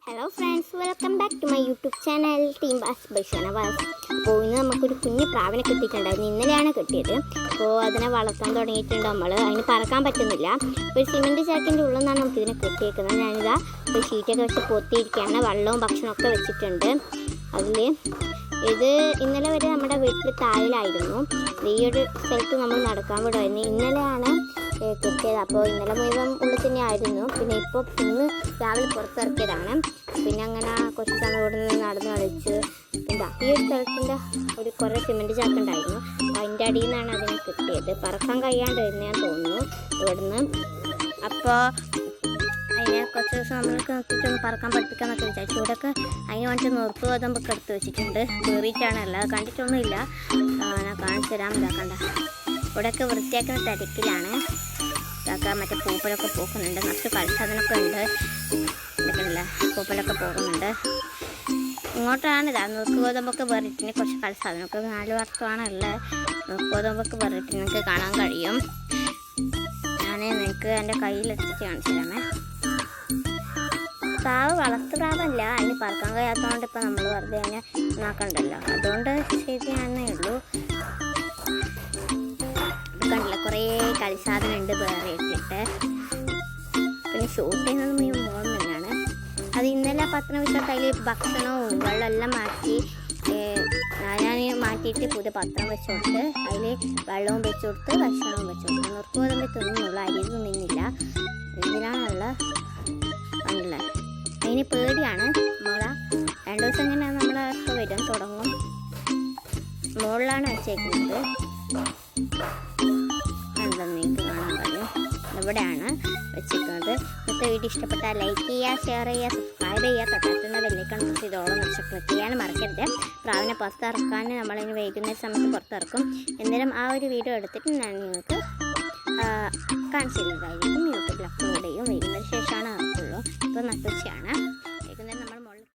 Hello friends, welcome back to my YouTube channel team Baz by Shanavas. അപ്പോൾ ഇന്ന് നമുക്കൊരു കുഞ്ഞ് പ്രാവിനെ കിട്ടിയിട്ടുണ്ടായിരുന്നു. ഇന്നലെയാണ് കിട്ടിയത്. അപ്പോൾ അതിനെ വളർത്താൻ തുടങ്ങിയിട്ടുണ്ട് നമ്മൾ. അതിന് പറക്കാൻ പറ്റുന്നില്ല. ഒരു സിമെൻറ്റ് ചാക്കിൻ്റെ ഉള്ളിൽ നിന്നാണ് നമുക്കിതിനെ കിട്ടിയേക്കുന്നത്. ഞാനിതാ ഒരു ഷീറ്റൊക്കെ വെച്ച് പൊത്തിയിരിക്കുകയാണ്. വെള്ളവും ഭക്ഷണമൊക്കെ വെച്ചിട്ടുണ്ട്. അതിൽ ഇത് ഇന്നലെ വരെ നമ്മുടെ വീട്ടിൽ താഴിലായിരുന്നു. ഈ ഒരു സ്ഥലത്ത് നമ്മൾ നടക്കാൻ വിടുമായിരുന്നു. ഇന്നലെയാണ് കിട്ടിയത്. അപ്പോൾ ഇന്നലെ മുഴുവൻ ഉള്ളിൽ തന്നെ ആയിരുന്നു. പിന്നെ ഇപ്പോൾ ഇന്ന് രാവിലെ പുറത്തിറക്കിയതാണ്. പിന്നെ അങ്ങനെ കുറച്ച് സമയം ഇവിടെ നിന്ന് നടന്ന് കളിച്ച് എന്താ ഈ ഒരു സ്ഥലത്തിൻ്റെ കുറേ സിമെൻറ്റ് ചാക്കുണ്ടായിരുന്നു. അപ്പോൾ അതിൻ്റെ അടിയിൽ നിന്നാണ് അതിനെ കിട്ടിയത്. പറക്കാൻ കഴിയാണ്ട് ഞാൻ തോന്നുന്നു ഇവിടുന്ന്. അപ്പോൾ അതിനെ കുറച്ച് ദിവസം നമ്മൾക്ക് നോക്കിയിട്ടൊന്ന് പറക്കാൻ പഠിപ്പിക്കാമെന്നൊക്കെ വിചാരിച്ചു. ഇവിടെയൊക്കെ അതിന് വേണ്ടി നുറുക്ക് ഗോതമ്പൊക്കെ എടുത്ത് വെച്ചിട്ടുണ്ട്. കയറിയിട്ടാണ് അല്ലാതെ കണ്ടിട്ടൊന്നുമില്ല. ഞാൻ കാണിച്ചു തരാം. ഇതാക്കണ്ട, ഇവിടെയൊക്കെ വൃത്തിയാക്കുന്ന തിരക്കിലാണ്. ഇതൊക്കെ മറ്റേ പൂപ്പലൊക്കെ പോക്കുന്നുണ്ട്. നിറച്ച് കളിസാധനമൊക്കെ ഉണ്ട്. ഇതൊക്കെയല്ല, പൂപ്പലൊക്കെ പോകുന്നുണ്ട്. ഇങ്ങോട്ടാണ് ഇതാ നുറുക്ക് ഗോതമ്പൊക്കെ വേറിട്ടിന് കുറച്ച് കളിസാധനമൊക്കെ 4 വർഷമാണ് ഉള്ളത്. നുറുക്ക് ഗോതമ്പൊക്കെ വേറിട്ട് നിങ്ങൾക്ക് കാണാൻ കഴിയും. ഞാൻ നിങ്ങൾക്ക് എൻ്റെ കയ്യിലെത്തിച്ച് കാണിച്ചു തരാമേ. പ്രാവ് വളർത്തു പ്രാവല്ല, അതിന് പറക്കാൻ കഴിയാത്തതുകൊണ്ട് ഇപ്പം നമ്മൾ വെറുതെ അതിനെ നോക്കണ്ടല്ലോ, അതുകൊണ്ട് ശരിയാണെന്നേ ഉള്ളൂ. കണ്ടില്ല, കുറേ കളിസാധനം ഉണ്ട് വേറെ ഇട്ടിട്ട്. പിന്നെ ഷൂട്ട് ചെയ്യുന്നത് മുഴുവൻ മോൾ തന്നെയാണ്. അത് ഇന്നലെ പത്രം വെച്ചിട്ട് അതിൽ ഭക്ഷണവും വെള്ളമെല്ലാം മാറ്റി ഞാൻ മാറ്റിയിട്ട് പുതിയ പത്രം വെച്ച് കൊടുത്ത് അതിൽ വെള്ളവും വെച്ച് കൊടുത്ത് ഭക്ഷണവും വെച്ച് കൊടുത്ത്. നുറുക്ക് ഗോതമ്പ് തിന്നുന്നുള്ളൂ, അരി തിന്നുന്നില്ല. ഇതിലാണുള്ള കണ്ടില്ല. അതിന് പേടിയാണ്. മുള 2 ദിവസം ഇങ്ങനെ നമ്മളൊക്കെ വരും തുടങ്ങും. മുകളിലാണ് വെച്ചേക്കുന്നത്. കണ്ടോ, നിങ്ങൾക്ക് കാണാൻ കഴിയും. ഇവിടെയാണ് വെച്ചിരിക്കുന്നത്. ഇന്നത്തെ വീഡിയോ ഇഷ്ടപ്പെട്ടാൽ ലൈക്ക് ചെയ്യുക, ഷെയർ ചെയ്യുക, സബ്സ്ക്രൈബ് ചെയ്യുക. തൊട്ടടുത്തുള്ള ബെല്ലൈക്കൺ പ്രസ് ചെയ്തോളം ക്ലിക്ക് ചെയ്യാൻ മറക്കരുത്. പ്രാവിനെ പുറത്തിറക്കാൻ നമ്മളതിന് വൈകുന്നേര സമയത്ത് പുറത്തിറക്കും. എന്തായാലും ആ ഒരു വീഡിയോ എടുത്തിട്ട് ഞാൻ നിങ്ങൾക്ക് കാണിച്ചു തരുന്നതായിരിക്കും. യൂട്യൂബിൽ അപ്ലോഡ് ചെയ്യും. വൈകുന്നേരം ശേഷമാണ് ഇറക്കുള്ളൂ. ഇപ്പോൾ നട്ടുച്ചയാണ്.